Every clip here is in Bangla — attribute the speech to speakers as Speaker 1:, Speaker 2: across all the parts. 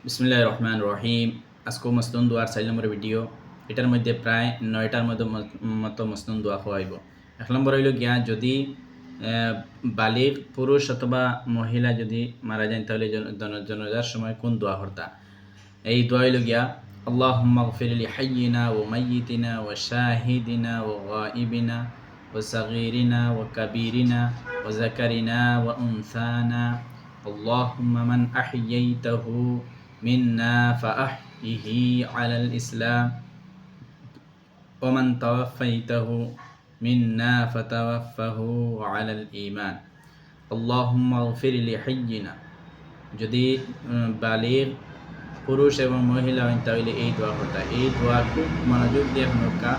Speaker 1: বিসমিল্লাহির রহমানির রহিম। আজকে মসনুন দোয়ার ৪ নম্বর ভিডিও। এটার মধ্যে প্রায় ৯টার মতো মসনুন দোয়া হইব। ১ নম্বর হইল গিয়া যদি বালিগ পুরুষ অথবা মহিলা যদি মারা যায় তাহলে জানাজার সময় কোন দোয়া হরতা। এই দোয়া হইল গিয়া আল্লাহুম্মা গফির লি হাইয়িনা ওয়া মাইয়িতিনা ওয়া শাহিদিনা ওয়া গাইবিনা ওয়া সাগীরিনা ওয়া কাবীরিনা ওয়া যাকারিনা ওয়া উনসানা আল্লাহুম্মা মান আহইয়াইতাহু মিন্না ফাআহইহি আলাল ইসলাম ওয়া মান তাওয়াফাইতাহু মিন্না ফাতাওয়াফাহু আলাল ঈমান আল্লাহুম্মা গফির লি হাইয়িনা। যদি বালিগ পুরুষ এবং মহিলা হয় তাহলে এই দোয়া করতে। এই দোয়া খুব মনোযোগ দিয়ে নৌকা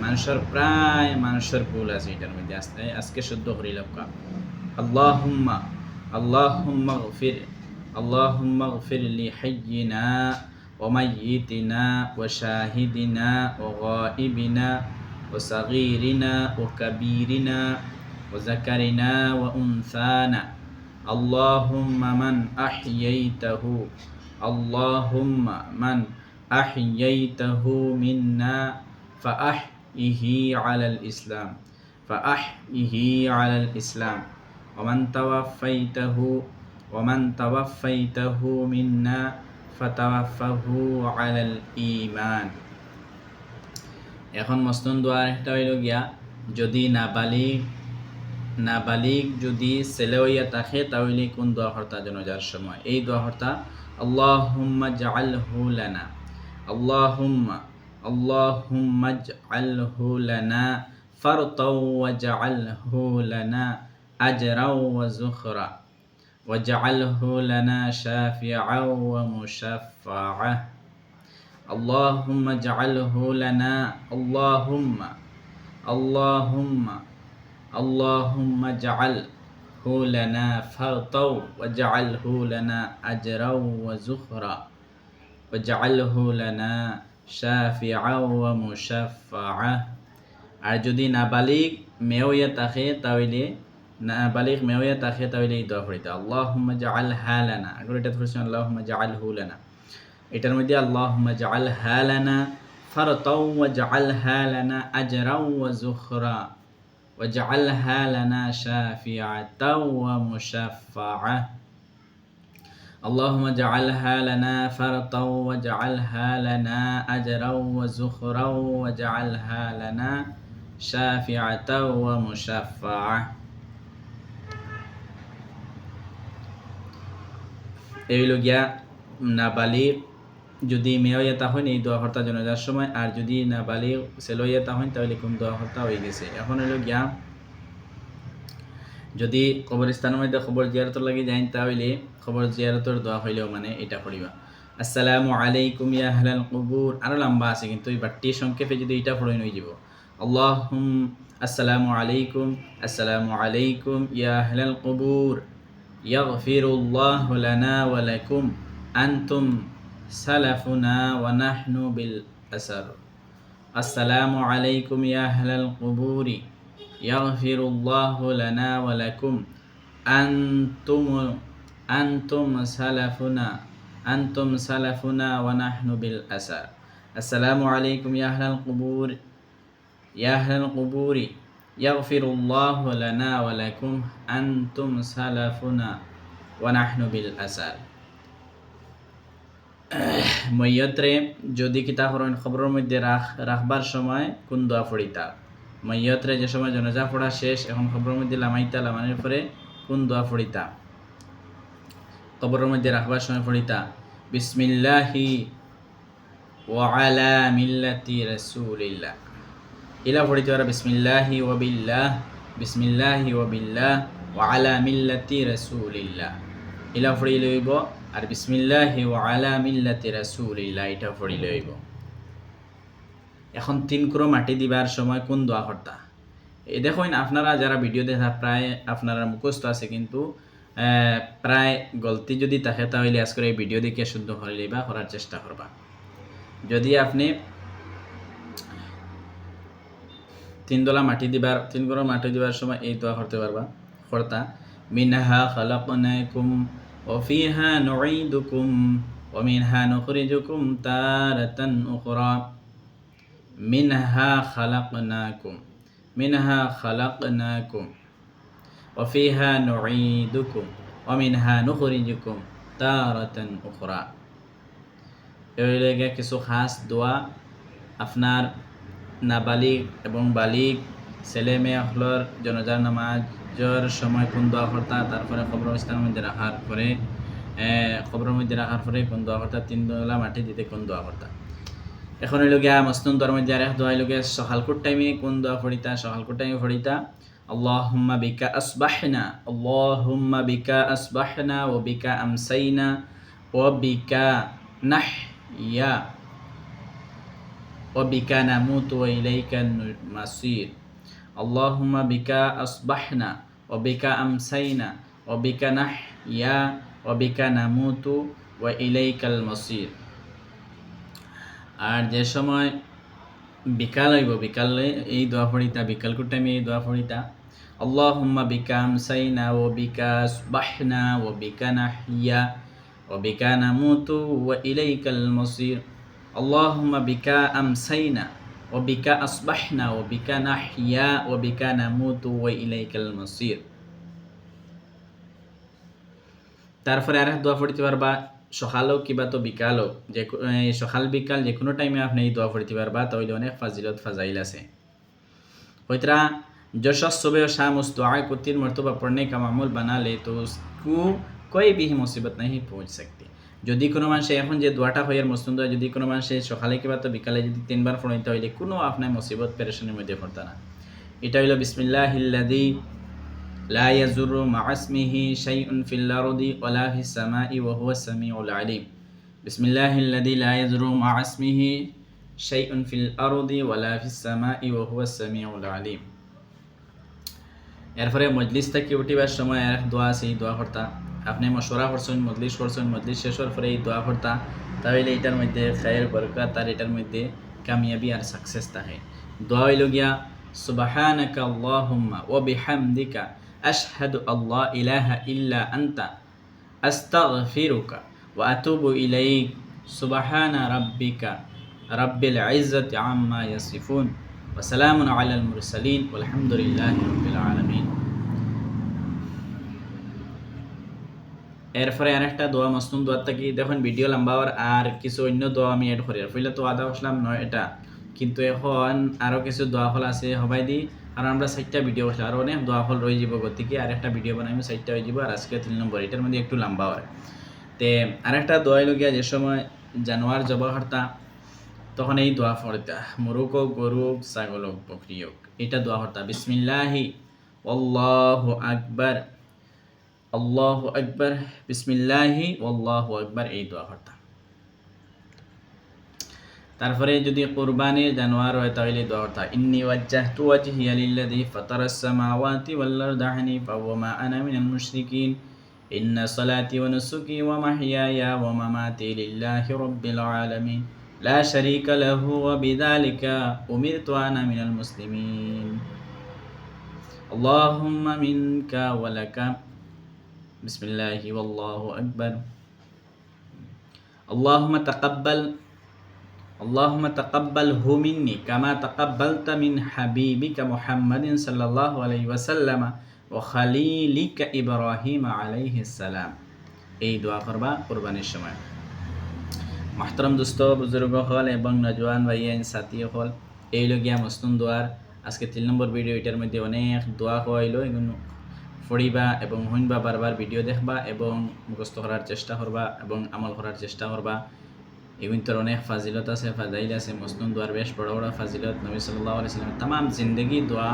Speaker 1: মানুষের ভুল আছে এটার মধ্যে। আজকে শুদ্ধ করিলাম কা আল্লাহুম্মা আল্লাহুম্মা গফির লি হাইয়িনা ওয়া মাইয়িতিনা ওয়া শাহিদিনা ওয়া গাইবিনা ওয়া সাগীরিনা ওয়া কাবীরিনা ওয়া যাকারিনা ওয়া উনসানা আল্লাহুম্মা মান আহইয়াইতাহু আল্লাহুম্মা মান আহইয়াইতাহু মিন্না ফাআহইহি আলাল ইসলাম ওয়া মান তাওয়াফাইতাহু মিন্না ফাতাওয়াফাহু আলাল ঈমান। এখন মসনুন দোয়া এটা হইল গিয়া যদি নাবালিগ যদি ছেলে হইয়া থাকে তাহলে কোন দোয়া হরতা জানাজার সময়। এই দোয়া হরতা আল্লাহুম্মা জাআলহু লানা আল্লাহুম্মা জাআলহু লানা ফারতাও ওয়া জাআলহু লানা আজরাও ওয়া যুখরা ওয়া জাআলহু লানা শাফিআও ওয়া মুশাফফাআ আল্লাহুম্মা জাআলহু লানা আল্লাহুম্মা জাআলহু লানা ফারতাও ওয়া জাআলহু লানা আজরাও ওয়া যুখরা ওয়া জাআলহু লানা শাফিআও ওয়া মুশাফফাআ। আর যদি নাবালিগ মেয়ে হইয়া থাকে তাহলে এই দোয়া করিতে আল্লাহুম্মা জাআলহা লানা। আগে এটা ধরেছেন আল্লাহুম্মা জাআলহু লানা। এটার মধ্যে আল্লাহুম্মা জাআলহা লানা ফারতাও ওয়া জাআলহা লানা আজরাও ওয়া যুখরা ওয়া জাআলহা লানা শাফিআতাও ওয়া মুশাফফাআ اللهم اجعلها لنا فرطا واجعلها لنا أجرا وزخرا واجعلها لنا شافعة ومشفعة। এই হইল গিয়া নাবালিগ যদি মেয়ে হইয়া তাহলে এই দোয়া হরতা জানাজার সময়। আর যদি নাবালিগ ছেলে হইয়া তাহলে তাহলে কোন দোয়া হরতা হয়ে গেছে। এখন হইল গিয়া যদি কবরস্থানের মধ্যে খবর জিয়ারতর লাগি যাই তাহলে খবর জিয়ারতর দোয়া হইলেও মানে এটা পড়িবা আসসালামু আলাইকুম ইয়া আহলাল কুবুর। আরো লম্বা আছে কিন্তু এই বাট্টি সংক্ষেপে যদি এটা পড়ে নিয়ে যাব আসসালামু আলাইকুম ইয়া আহলাল কুবুর ইয়াগফিরুল্লাহু লানা ওয়া লাকুম আনতুম সালাফুনা ওয়া নাহনু বিল আসার। আসসালামু আলাইকুম ইয়া আহলাল কুবুরি ইয়াগফিরুল্লাহু লানা ওয়া লাকুম আনতুম সালাফুনা ওয়া নাহনু বিল আসার। আসসালামু আলাইকুম ইয়া আহলাল কুবুরি ইয়াগফিরুল্লাহু লানা ওয়া লাকুম আনতুম সালাফুনা ওয়া নাহনু বিল আসার। মইয়তরে যদি কিতা করেন খবরের মধ্যে রাখবার সময় কোন দোয়া পড়িতা। মইয়তরে যে সময় জানাজা পড়া শেষ এখন খবরের মধ্যে লামানোর পরে কোন দোয়া পড়িতা। কবরের মধ্যে রাখবার সময় পড়িতা বিসমিল্লাহি ওয়া আলা মিল্লাতি রাসূলিল্লাহ। ইলা পড়িতে পারা বিসমিল্লাহি ওয়া বিল্লাহ ওয়া আলা মিল্লাতি রাসূলিল্লাহ। ইলা পড়ি লইব আর বিসমিল্লাহি ওয়া আলা মিল্লাতি রাসূলিল্লাহ এটা পড়ি লইব। এখন 3 ক্রো মাটি দিবার সময় কোন দোয়া করতা। এই দেখুন আপনারা যারা ভিডিও দেখা প্রায় আপনারা মুখস্থ আছে কিন্তু প্রায় গলতি যদি থাকে তাহলে আজকে এই ভিডিও দেখে শুদ্ধ করে লইবা করার চেষ্টা করবা। যদি আপনি 3 ক্রো মাটি দিবার সময় এই দোয়া করতে পারবা করতা মিনহা খালাকনাকুম ওয়া ফিহা নুঈদুকুম ومنها نخرجكم تارة أخرى منها خلقناكم وفيها نعيدكم ومنها نخرجكم تارة أخرى এগুলোকে কিছু খাস দোয়া আপনার নাবালিগ এবং বালিগ ছেলে মেয়েগুলোর জনাজার নামাজের সময় কোন দোয়া করতা, তারপরে কবরস্থানের মধ্যে রাখার পরে কবরের মধ্যে রাখার পরে কোন দোয়া করতা, 3 দোলা মাটি দিতে কোন দোয়া করতা। এখন হইল গিয়া মসনুন দোয়ার মধ্যে আর এক দোয়া হইল গিয়া সকালকুর টাইমে কোন দোয়া পড়িতা, সকালকুর টাইমে পড়িতা আল্লাহুম্মা বিকা আসবাহনা ওয়া বিকা আমসাইনা ওয়া বিকা নাহইয়া ওয়া বিকা নামুতু ওয়া ইলাইকান মাসির। আল্লাহুম্মা বিকা আসবাহনা ওয়া বিকা আমসাইনা ওয়া বিকা নাহইয়া ওয়া বিকা নামুতু ওয়া ইলাইকাল মাসির। আর যে সময় বিকাল হইব, বিকালে এই দোয়া পড়িতা, বিকালকুর টাইমে এই দোয়া পড়িতা আল্লাহুম্মা বিকা আমসাইনা ওয়া বিকা আসবাহনা ওয়া বিকা নাহইয়া ওয়া বিকা নামুতু ওয়া ইলাইকাল মাসির। আল্লাহুম্মা বিকা আমসাইনা ওয়া বিকা আসবাহনা ওয়া বিকা নাহইয়া ওয়া বিকা নামুতু ওয়া ইলাইকাল মাসির। তারপরে আর দোয়া পড়িতে পারবা সকাল হোক কিবা তো বিকাল হোক, যে সকাল বিকাল যে কোনো টাইমে আপনি এই দোয়া পড়িতে পারবা, তাহলে অনেক ফাজাইল আছে। হইতরা जो शख्स सुबह और शाम उस दुआ को 3 मरतबा पढ़ने का मामूल बना ले तो उसको कोई भी मुसीबत नहीं पहुँच सकती। যদি কোনো মানুষে এখন যে দোয়াটা হয় আর মসনুন দোয়া যদি কোনো মানুষে সকালে কিবা তো বিকালে যদি 3 বার পড়িতে হইলে কোনো আপনার মুসিবত পেরেশানির মধ্যে পড়তা না। এটা হইল বিসমিল্লাহিল্লাযী লা ইয়াযুররু মা'a ইসমিহি শাইউন ফিল আরদি ওয়ালা ফিস সামাই ওয়া হুয়াস সামিউল আলিম। বিসমিল্লাহিল্লাযী লা ইয়াযুররু মা'a ইসমিহি শাইউন ফিল আরদি ওয়ালা ফিস সামাই ওয়া হুয়াস সামিউল আলিম। এরপরে মজলিস থেকে উঠিবার সময় এক দোয়া আছে, এই দোয়া করতা। আপনি মশওয়ারা করছেন, মজলিস শেষ হওয়ার পরে এই দোয়া করতা, তাহলে এটার মধ্যে খায়ের বরকত আর এটার মধ্যে কামিয়াবি আর সাকসেস থাকে। দোয়া হইল গিয়া সুবহানাকা আল্লাহুম্মা ওয়া বিহামদিকা আশহাদু আল্লা ইলাহা ইল্লা আনতা আস্তাগফিরুকা ওয়া আতুবু ইলাইক সুবহানা রাব্বিকা রাব্বিল ইজ্জাতি আম্মা ইয়াসিফুন ওয়া সালামুন আলাল মুরসালিন ওয়ালহামদুলিল্লাহি রাব্বিল আলামিন। এরপরে আরেকটা দোয়া মসনুন দোয়া থাকি, দেখুন ভিডিও লম্বা আর কিছু অন্য দোয়া আমি এড করি। পहिले তো আদা বসলাম নয় এটা, কিন্তু এখন আরও কিছু দোয়া ফল আছে সবাই দিই, আর আমরা 4টা ভিডিও বসলাম, আর অনেক দোয়া ফল রয়ে যাব, গতিকে আরেকটা ভিডিও বানাইমু 4টা হয়ে যাব, আর আজকে 3 নম্বর এটার মধ্যে একটু লম্বা হয়। তে আরেকটা দোয়া লগিয়া যে সময় জানোয়ার জবা করতা তখন এই দোয়া পড়তা, মুরুক হোক, গরু হোক, ছাগল হোক, বকরি হোক, এটা দোয়া করতা বিসমিল্লাহি আল্লাহু আকবার আল্লাহু আকবার বিসমিল্লাহি আল্লাহু আকবার, এই দোয়া করতা। তারপরে যদি কুরবানির জানোয়ার হয় তাহলে দোয়া করতা ইন্নী ওয়াজ্জাহতু ওয়াজহিয়া লিল্লাযী ফাতারাস সামাওয়াতি ওয়াল আরদা হানিফা ওয়া মা আনা মিনাল মুশরিকিন ইন্না সালাতি ওয়া নুসুকি ওয়া মাহইয়ায়া ওয়া মামাতি লিল্লাহি রাব্বিল আলামিন লা শারীকা লাহু ওয়া বিযালিকা উমিরতু আনা মিনাল মুসলিমিন। আল্লাহুম্মা মিনকা ওয়া লাকা বিসমিল্লাহি ওয়াল্লাহু আকবার। আল্লাহুম্মা তাকাব্বালহু মিন্নি কামা তাকাব্বালতা মিন হাবিবিকা মুহাম্মাদিন সাল্লাল্লাহু আলাইহি ওয়াসাল্লাম ওয়া খালিলিকা ইব্রাহিম আলাইহিস সালাম। এই দোয়া করবা কুরবানির সময়। মাহতারাম দোস্ত, বুজুর্গ হল এবং নজওয়ান ভাইয়ান সাথী হল, এই লগিয়া মসনুন দোয়ার আজকে 3 নম্বর ভিডিও। এটার মধ্যে অনেক দোয়া হইল, এগুলো পড়িবা এবং শুনবা, বারবার ভিডিও দেখবা এবং মুখস্থ করার চেষ্টা করবা এবং আমল করার চেষ্টা করবা। এগুলোর অনেক ফাজিলত আছে, ফাজাইল আছে। মসনুন দোয়ার বেশ বড় বড় ফাজিলত। নবী সাল্লাল্লাহু আলাইহি ওয়াসাল্লাম তামাম জিন্দগি দোয়া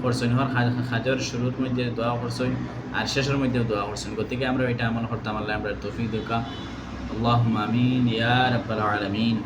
Speaker 1: করছেন, হর হাজর শুরুর মধ্যে দোয়া করছেন আর শেষের মধ্যেও দোয়া করছেন। গতিকে আমরা এটা আমল করতাম। আল্লাহ আমরা তৌফিক দিক। আল্লাহুম্মা আমিন ইয়া রাব্বাল আলামিন।